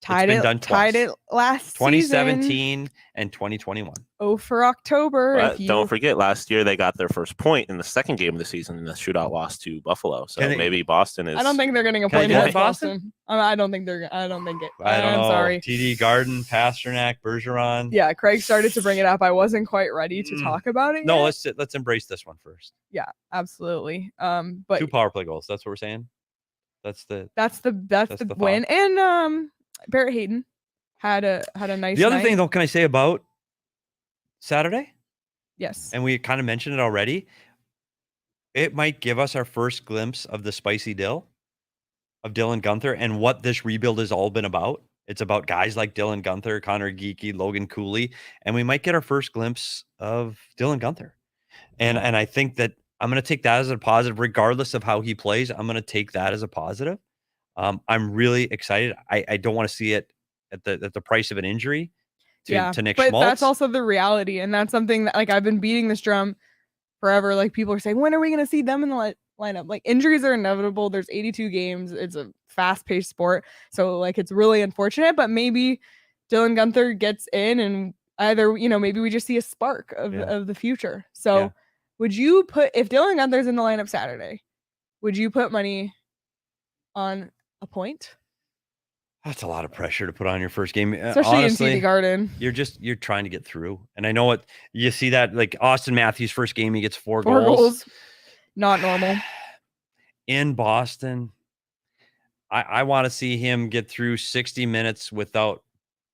Tied it last 2017 season. And 2021. Oh, for October. Don't forget, last year they got their first point in the second game of the season in the shootout loss to Buffalo. So maybe Boston is. I don't think they're getting a point against Boston. I don't think it. I don't know. Sorry. TD Garden, Pasternak, Bergeron. Yeah, Craig started to bring it up. I wasn't quite ready to talk about it. No, yet. let's embrace this one first. Yeah, absolutely. But 2 power play goals. That's what we're saying. That's the win. And Barrett Hayton had a nice. The other thing, though, can I say about Saturday? Yes. And we kind of mentioned it already. It might give us our first glimpse of the spicy dill of Dylan Guenther and what this rebuild has all been about. It's about guys like Dylan Guenther, Connor Geekie, Logan Cooley, and we might get our first glimpse of Dylan Guenther. And I think that I'm going to take that as a positive, regardless of how he plays. I'm going to take that as a positive. I'm really excited. I don't want to see it at the price of an injury to Nick Schmaltz. But that's also the reality. And that's something that, like, I've been beating this drum forever. Like, people are saying, when are we going to see them in the lineup? Like, injuries are inevitable. There's 82 games. It's a fast-paced sport. So, like, it's really unfortunate. But maybe Dylan Guenther gets in and either, maybe we just see a spark of the future. So would you if Dylan Guenther's in the lineup Saturday, would you put money on a point? That's a lot of pressure to put on your first game, especially honestly, in TD Garden. You're trying to get through, and I know you see that, like Austin Matthews' first game, he gets 4 goals. Not normal. In Boston, I want to see him get through 60 minutes without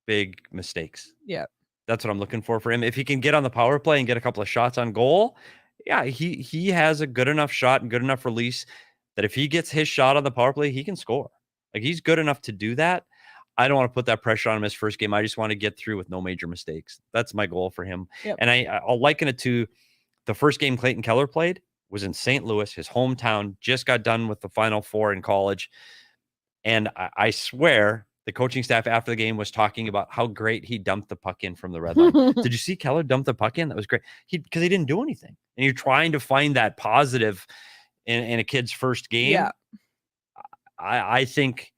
big mistakes. Yeah, that's what I'm looking for him. If he can get on the power play and get a couple of shots on goal, he has a good enough shot and good enough release that if he gets his shot on the power play, he can score. Like, he's good enough to do that. I don't want to put that pressure on him his first game. I just want to get through with no major mistakes. That's my goal for him. Yep. And I'll liken it to the first game Clayton Keller played was in St. Louis, his hometown, just got done with the Final Four in college. And I swear the coaching staff after the game was talking about how great he dumped the puck in from the red line. Did you see Keller dump the puck in? That was great. Because he didn't do anything. And you're trying to find that positive in a kid's first game. Yeah. I think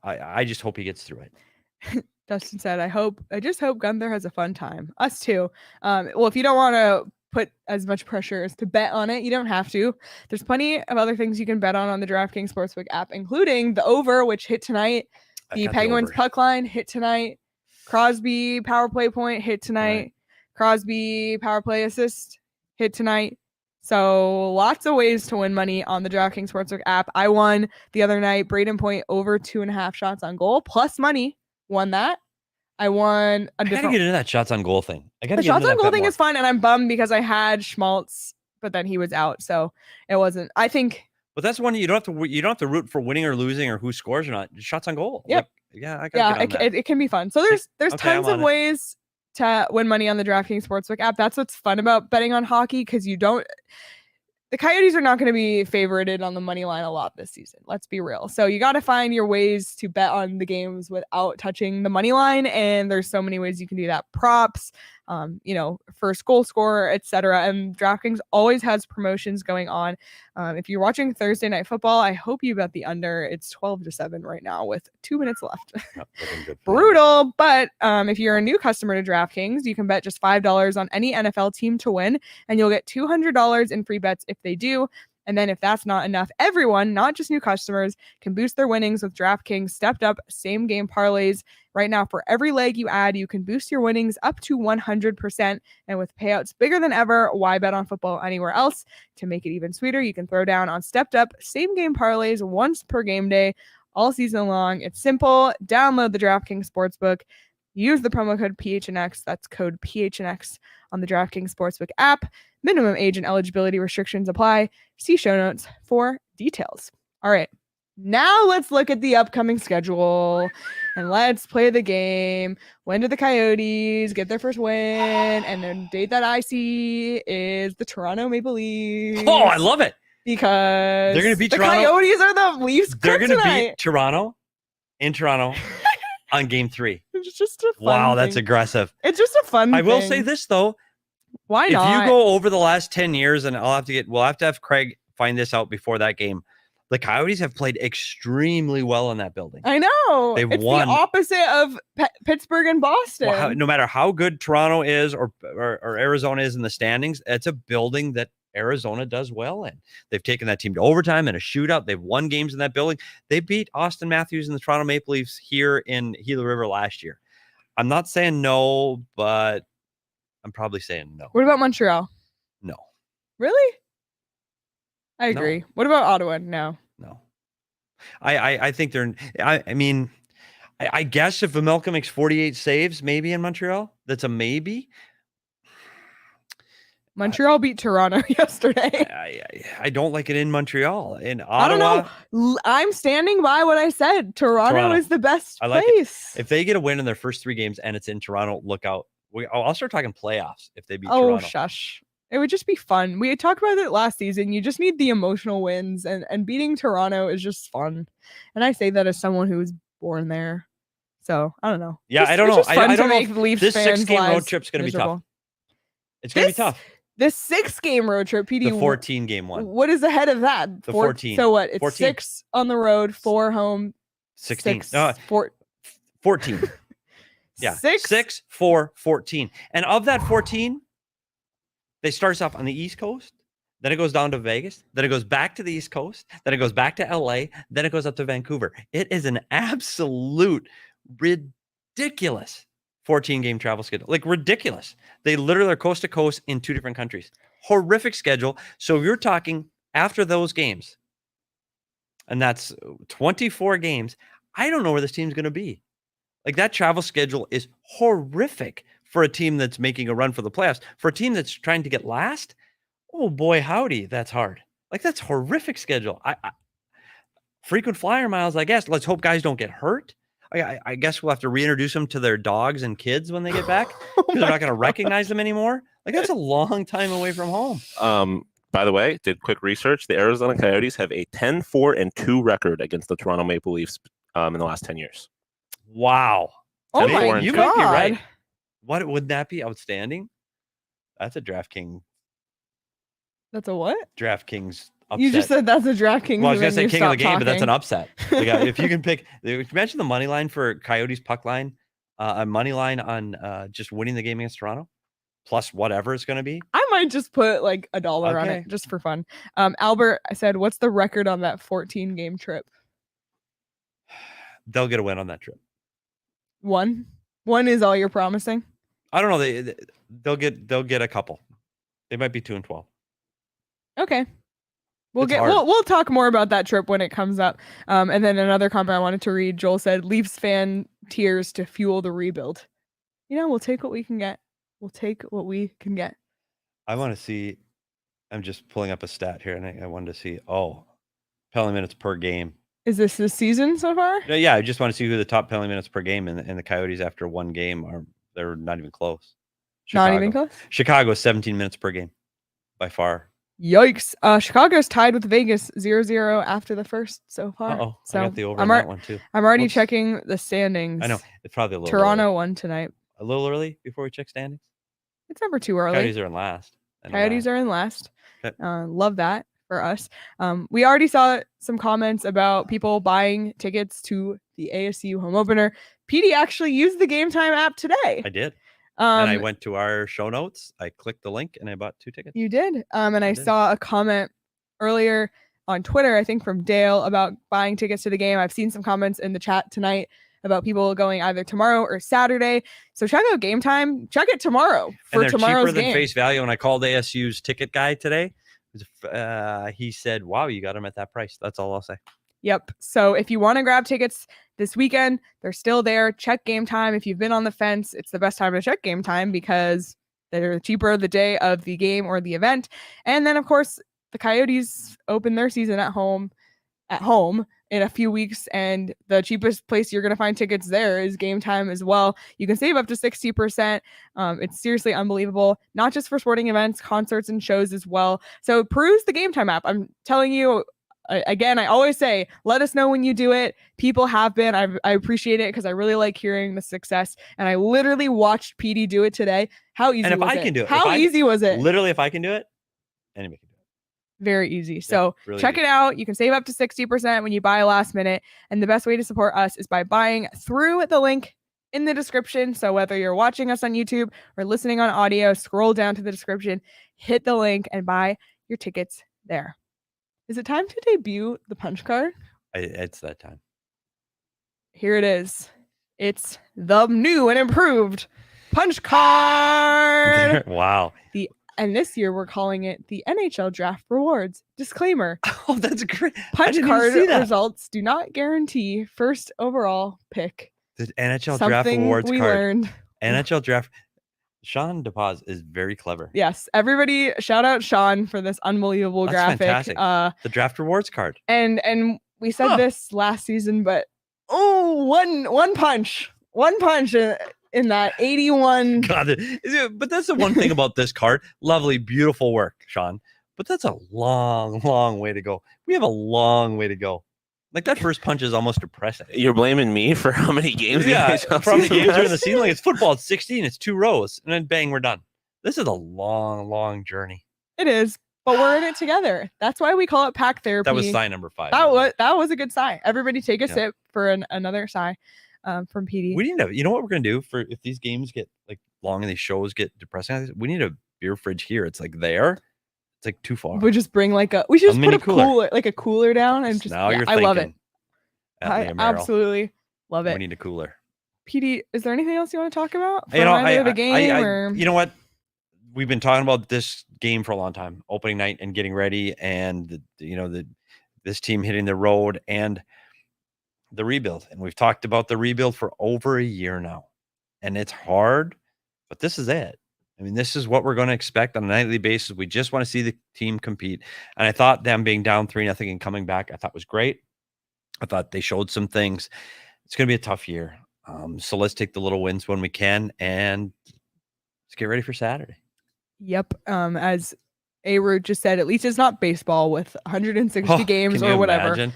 I just hope he gets through it. Dustin said, I just hope Guenther has a fun time. Us too. Well, if you don't want to put as much pressure as to bet on it, you don't have to. There's plenty of other things you can bet on the DraftKings Sportsbook app, including the over, which hit tonight. The Penguins puck line hit tonight. Crosby power play point hit tonight. Right. Crosby power play assist hit tonight. So lots of ways to win money on the DraftKings Sportsbook app. I won the other night, Braden Point over 2.5 shots on goal plus money. Won that. I won a different. I gotta get into that shots on goal thing. The shots on goal thing is fun, and I'm bummed because I had Schmaltz, but then he was out, so it wasn't. I think. But that's one you don't have to root for winning or losing or who scores or not. Shots on goal. Yep. It can be fun. So there's tons of ways to win money on the DraftKings Sportsbook app. That's what's fun about betting on hockey, because the Coyotes are not going to be favorited on the money line a lot this season. Let's be real. So you got to find your ways to bet on the games without touching the money line. And there's so many ways you can do that. Props, first goal scorer, etc. And DraftKings always has promotions going on. If you're watching Thursday Night Football, I hope you bet the under. It's 12-7 right now with 2 minutes left. Brutal. But if you're a new customer to DraftKings, you can bet just $5 on any NFL team to win, and you'll get $200 in free bets if they do. And then if that's not enough, everyone, not just new customers, can boost their winnings with DraftKings stepped up same game parlays. Right now, for every leg you add, you can boost your winnings up to 100%. And with payouts bigger than ever, why bet on football anywhere else? To make it even sweeter, you can throw down on stepped up same game parlays once per game day all season long. It's simple. Download the DraftKings Sportsbook Use the promo code PHNX. That's code PHNX on the DraftKings Sportsbook app. Minimum age and eligibility restrictions apply. See show notes for details. All right. Now let's look at the upcoming schedule and let's play the game. When do the Coyotes get their first win? And the date that I see is the Toronto Maple Leafs. Oh, I love it. Because they're going to beat the Toronto. Coyotes are the Leafs. They're going to beat Toronto in Toronto on game 3. It's just a fun wow, that's thing. aggressive. It's just a fun I will thing. say this, though. Why not? If you go over the last 10 years, and we'll have to have Craig find this out before that game. The Coyotes have played extremely well in that building. I know. They've it's won. The opposite of Pittsburgh and Boston. Well, no matter how good Toronto is or Arizona is in the standings, it's a building that Arizona does well in. They've taken that team to overtime and a shootout. They've won games in that building. They beat Austin Matthews and the Toronto Maple Leafs here in Gila River last year. I'm not saying no, but I'm probably saying no. What about Montreal? No. Really? I agree. No. What about Ottawa? No. No. I think they're I guess if Vejmelka makes 48 saves, maybe in Montreal, that's a maybe. Montreal beat Toronto yesterday. I don't like it in Montreal. In Ottawa, I don't know. I'm standing by what I said. Toronto is the best place. If they get a win in their first 3 games and it's in Toronto, look out. I'll start talking playoffs if they beat Toronto. Oh, shush. It would just be fun. We had talked about it last season. You just need the emotional wins, and beating Toronto is just fun. And I say that as someone who was born there. So I don't know. Yeah, I don't know. I don't know. This 6-game road trip's going to be tough. It's going to be tough. This 6-game road trip, PD. The 14-game one. What is ahead of that? The 14. So what? It's 14. 6 on the road, 4 home. 16. 14. Yeah. 6, 4, 14. And of that 14, they starts off on the East Coast. Then it goes down to Vegas. Then it goes back to the East Coast. Then it goes back to LA. Then it goes up to Vancouver. It is an absolute ridiculous 14-game travel schedule. Like ridiculous. They literally are coast to coast in 2 different countries. Horrific schedule. So you're talking after those games, and that's 24 games. I don't know where this team's going to be. Like that travel schedule is horrific for a team that's making a run for the playoffs. For a team that's trying to get last, oh boy, howdy, that's hard. Like that's horrific schedule. I frequent flyer miles, I guess. Let's hope guys don't get hurt. I guess we'll have to reintroduce them to their dogs and kids when they get back because they're not going to recognize them anymore. Like that's a long time away from home. By the way, did quick research. The Arizona Coyotes have a 10-4-2 record against the Toronto Maple Leafs in the last 10 years. Wow. Oh my God. You might be right. What would that be? Outstanding. That's a DraftKings. That's a what? DraftKings upset. You just said that's a DraftKings. Well, I was going to say king of the game, but that's an upset. Like, if you can pick, imagine the money line for Coyotes puck line, a money line on just winning the game against Toronto, plus whatever it's going to be. I might just put like $1 on it just for fun. Albert, I said, what's the record on that 14-game trip? They'll get a win on that trip. One is all you're promising. I don't know. They'll get a couple. They might be 2-12. Okay. We'll talk more about that trip when it comes up. And then another comment I wanted to read. Joel said, Leafs fan tears to fuel the rebuild. We'll take what we can get. I want to see. I'm just pulling up a stat here, and I wanted to see. Penalty minutes per game. Is this season so far? Yeah, I just want to see who the top penalty minutes per game in the Coyotes after one game are. They're not even close. Not even close? Chicago is 17 minutes per game by far. Yikes. Chicago's tied with Vegas 0-0 after the first so far. So I got the over on that one too. I'm already checking the standings. I know. It's probably a little Toronto won tonight. A little early before we check standings? It's never too early. Coyotes are in last. Are in last. Okay. Love that for us. We already saw some comments about people buying tickets to the ASU home opener. PD actually used the Game Time app today. I did. And I went to our show notes. I clicked the link and I bought 2 tickets. You did. And I saw a comment earlier on Twitter, I think from Dale, about buying tickets to the game. I've seen some comments in the chat tonight about people going either tomorrow or Saturday. So check out Game Time. Check it tomorrow for tomorrow's cheaper game. Than face value. When I called ASU's ticket guy today, he said, "Wow, you got them at that price." That's all I'll say. Yep. So if you want to grab tickets this weekend, they're still there. Check Game Time. If you've been on the fence, it's the best time to check Game Time because they're cheaper the day of the game or the event. And then, of course, the Coyotes open their season at home in a few weeks, and the cheapest place you're going to find tickets there is Game Time as well. You can save up to 60%. It's seriously unbelievable, not just for sporting events, concerts and shows as well. So peruse the Game Time app. I'm telling you, again, I always say, let us know when you do it. People have been. I appreciate it because I really like hearing the success. And I literally watched Petey do it today. How easy was it? And if I can do it. How easy was it? Literally, if I can do it, anybody can do it. Very easy. So really check it out. You can save up to 60% when you buy last minute. And the best way to support us is by buying through the link in the description. So whether you're watching us on YouTube or listening on audio, scroll down to the description, hit the link, and buy your tickets there. Is it time to debut the punch card? It's that time. Here it is. It's the new and improved punch card. Wow. And this year we're calling it the NHL Draft Rewards. Disclaimer. Oh, that's great. Punch card results do not guarantee first overall pick. The NHL Draft Rewards we card. Learned. NHL Draft. Sean DePaz is very clever. Yes. Everybody shout out Sean for this unbelievable graphic. Fantastic. The Draft Rewards card. And we said this last season, but one punch. One punch in that 81. God, but that's the one thing about this card. Lovely, beautiful work, Sean. But that's a long, long way to go. We have a long way to go. Like that first punch is almost depressing. You're blaming me for how many games? Yeah, from the games during the season. Like it's football. It's 16. It's 2 rows, and then bang, we're done. This is a long, long journey. It is, but we're in it together. That's why we call it pack therapy. That was sign number 5. That was a good sign. Everybody take a sip for another sigh. From PD. We need to, you know what we're gonna do for if these games get like long and these shows get depressing? We need a beer fridge here. It's like there. It's like too far. We just bring we should just put a cooler, like a cooler down and just. Now you're I love it. I absolutely love it. We need a cooler. PD, is there anything else you want to talk about? You know, you know what? We've been talking about this game for a long time. Opening night and getting ready, and this team hitting the road and the rebuild. And we've talked about the rebuild for over a year now, and it's hard, but this is it. I mean, this is what we're going to expect on a nightly basis. We just want to see the team compete. And I thought them being down 3-0 and coming back, I thought was great. I thought they showed some things. It's going to be a tough year. So let's take the little wins when we can, and let's get ready for Saturday. Yep. As A-Root just said, at least it's not baseball with 160 games or whatever. Imagine?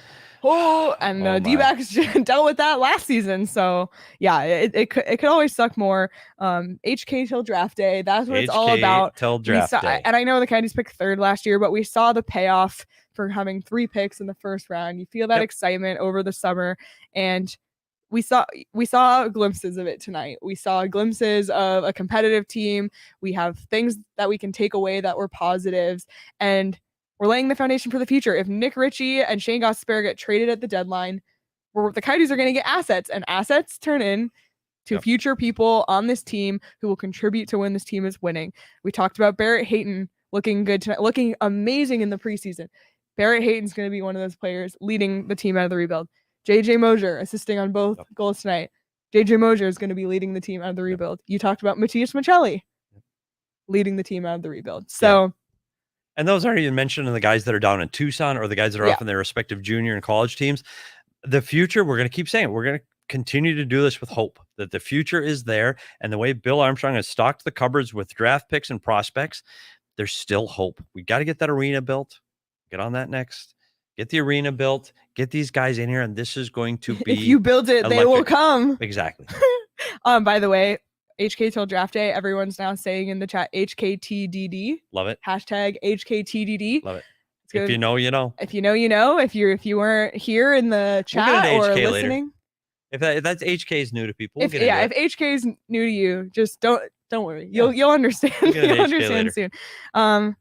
And D-backs dealt with that last season. So yeah, it could always suck more. HK till draft day. That's what it's all about. Till draft day. And I know the Coyotes picked 3rd last year, but we saw the payoff for having 3 picks in the first round. You feel that excitement over the summer, and we saw glimpses of it tonight. We saw glimpses of a competitive team. We have things that we can take away that were positives, and we're laying the foundation for the future. If Nick Ritchie and Shane Gostisbehere get traded at the deadline, the Coyotes are going to get assets, and assets turn in to future people on this team who will contribute to when this team is winning. We talked about Barrett Hayton looking good tonight, looking amazing in the preseason. Barrett Hayton's going to be one of those players leading the team out of the rebuild. JJ Mosier assisting on both goals tonight. JJ Mosier is going to be leading the team out of the rebuild. You talked about Matias Michelli leading the team out of the rebuild. So. And those aren't even mentioning the guys that are down in Tucson or the guys that are off in their respective junior and college teams. The future, we're going to keep saying it. We're going to continue to do this with hope that the future is there. And the way Bill Armstrong has stocked the cupboards with draft picks and prospects, there's still hope. We got to get that arena built. Get on that next. Get the arena built. Get these guys in here. And this is going to be. If you build it, they will come. Exactly. By the way, HK till draft day. Everyone's now saying in the chat HKTDD. Love it. Hashtag HKTDD. Love it. If you know, you know. If you know, you know. If you weren't here in the chat or listening. Later. If that's HK's new to people. If HK's new to you, just don't worry. You'll understand. You'll understand soon.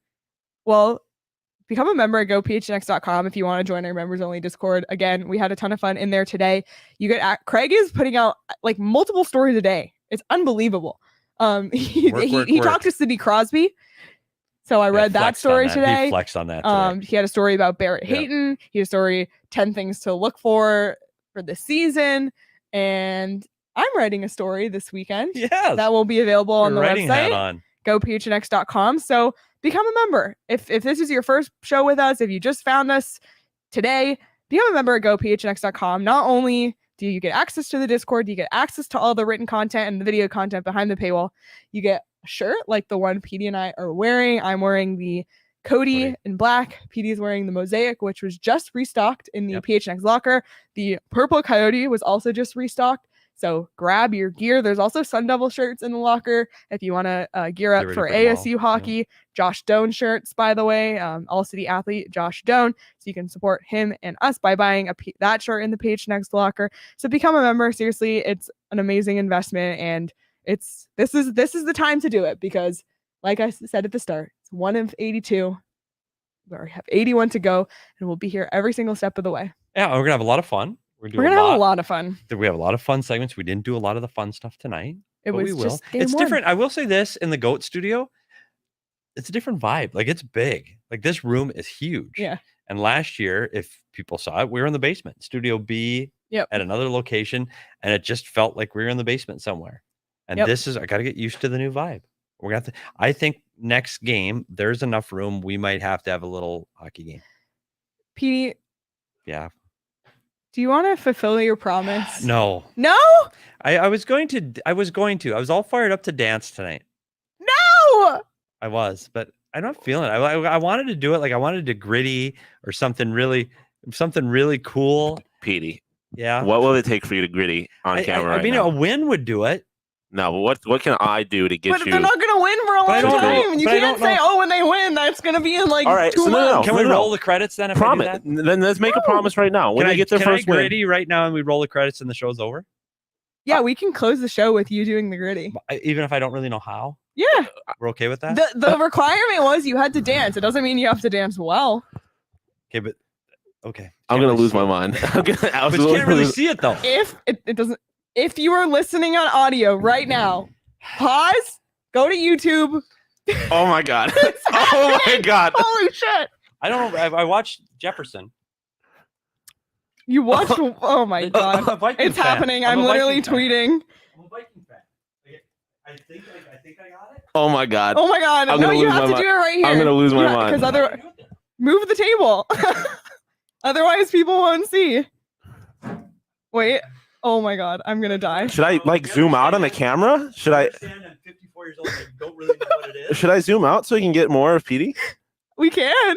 Well, become a member at gophnx.com if you want to join our members only Discord. Again, we had a ton of fun in there today. Craig is putting out like multiple stories a day. It's unbelievable. He talked to Sidney Crosby. So I read that story today. He flexed on that today. He had a story about Barrett Hayton. He had a story, 10 things to look for the season. And I'm writing a story this weekend. Yes. That will be available on the website. On. GoPHNX.com. So become a member. If this is your first show with us, if you just found us today, become a member at GoPHNX.com. Not only do you get access to the Discord, you get access to all the written content and the video content behind the paywall. You get a shirt like the one Petey and I are wearing. I'm wearing the Cody in black. Petey's wearing the Mosaic, which was just restocked in the PHNX locker. The purple Coyote was also just restocked. So grab your gear. There's also Sun Devil shirts in the locker if you want to gear up for ASU hockey. Yeah. Josh Doan shirts, by the way, all-city athlete Josh Doan. So you can support him and us by buying that shirt in the PHNX locker. So become a member. Seriously, it's an amazing investment, and this is the time to do it because, like I said at the start, it's 1 of 82. We already have 81 to go, and we'll be here every single step of the way. Yeah, we're gonna have a lot of fun. We're gonna have a lot of fun. We have a lot of fun segments. We didn't do a lot of the fun stuff tonight. It's different. I will say this: in the GOAT studio, it's a different vibe. Like, it's big. Like, this room is huge. Yeah. And last year, if people saw it, we were in the basement, Studio B, at another location, and it just felt like we were in the basement somewhere. And I got to get used to the new vibe. We're gonna have to. I think next game, there's enough room. We might have to have a little hockey game. Petey. Yeah. Do you want to fulfill your promise? No. No? I was going to. I was all fired up to dance tonight. No! I was, but I'm not feeling it. I wanted to do it. Like, I wanted to GRIDDY or something really cool. Petey. Yeah. What will it take for you to GRIDDY on camera? I mean, a win would do it. No, but what can I do to get you? But they're not going to win for a long time. You can't say, when they win, that's going to be in like 2 months. Can we roll the credits then? Promise. Then let's make a promise right now. When they get their first win. GRIDDY right now and we roll the credits and the show's over? Yeah, we can close the show with you doing the GRIDDY. Even if I don't really know how? Yeah. We're okay with that? The requirement was you had to dance. It doesn't mean you have to dance well. Okay, but okay. I'm going to lose my mind. But you can't really see it though. If you are listening on audio right now, pause, go to YouTube. Oh my God. Oh my God. Holy shit. I don't know. I watched Jefferson. You watched? Oh my God. It's happening. I'm literally tweeting. I'm a Viking fan. I think I got it. Oh my God. Oh my God. No, you have to do it right here. I'm going to lose my mind. Because otherwise, move the table. Otherwise, people won't see. Wait. Oh my God, I'm gonna die. Should I zoom out on the camera? Should I? I'm 54 years old. I don't really know what it is. Should I zoom out so we can get more of Petey? We can.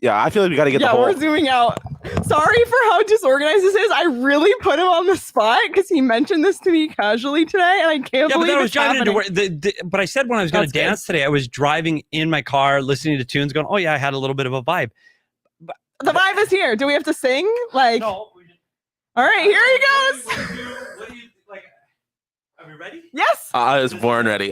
Yeah, I feel like we got to get the whole. Yeah, we're zooming out. Sorry for how disorganized this is. I really put him on the spot because he mentioned this to me casually today, and I can't believe it's happening. But I said when I was going to dance today, I was driving in my car, listening to tunes, going, "Oh yeah, I had a little bit of a vibe." The vibe is here. Do we have to sing? No. All right, here he goes. What do you like? Are we ready? Yes. I was born ready.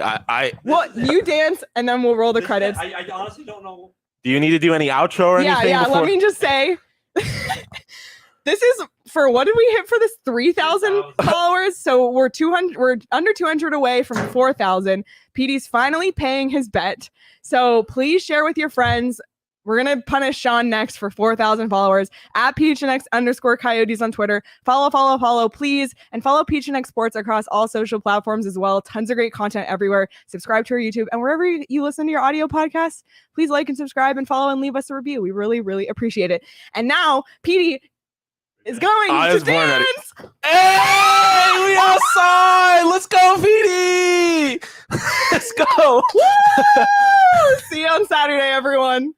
Well, you dance, and then we'll roll the credits. I honestly don't know. Do you need to do any outro or anything? Yeah. Let me just say, this is for what did we hit for this 3,000 followers? So we're 200. We're under 200 away from 4,000. Petey's finally paying his bet. So please share with your friends. We're going to punish Sean next for 4,000 followers at PHNX_Coyotes on Twitter. Follow, please. And follow PHNX Sports across all social platforms as well. Tons of great content everywhere. Subscribe to our YouTube. And wherever you listen to your audio podcasts, please like and subscribe and follow and leave us a review. We really, really appreciate it. And now, Petey is going to dance. Hey, we outside. Let's go, Petey. Let's go. Woo! See you on Saturday, everyone.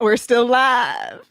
We're still live.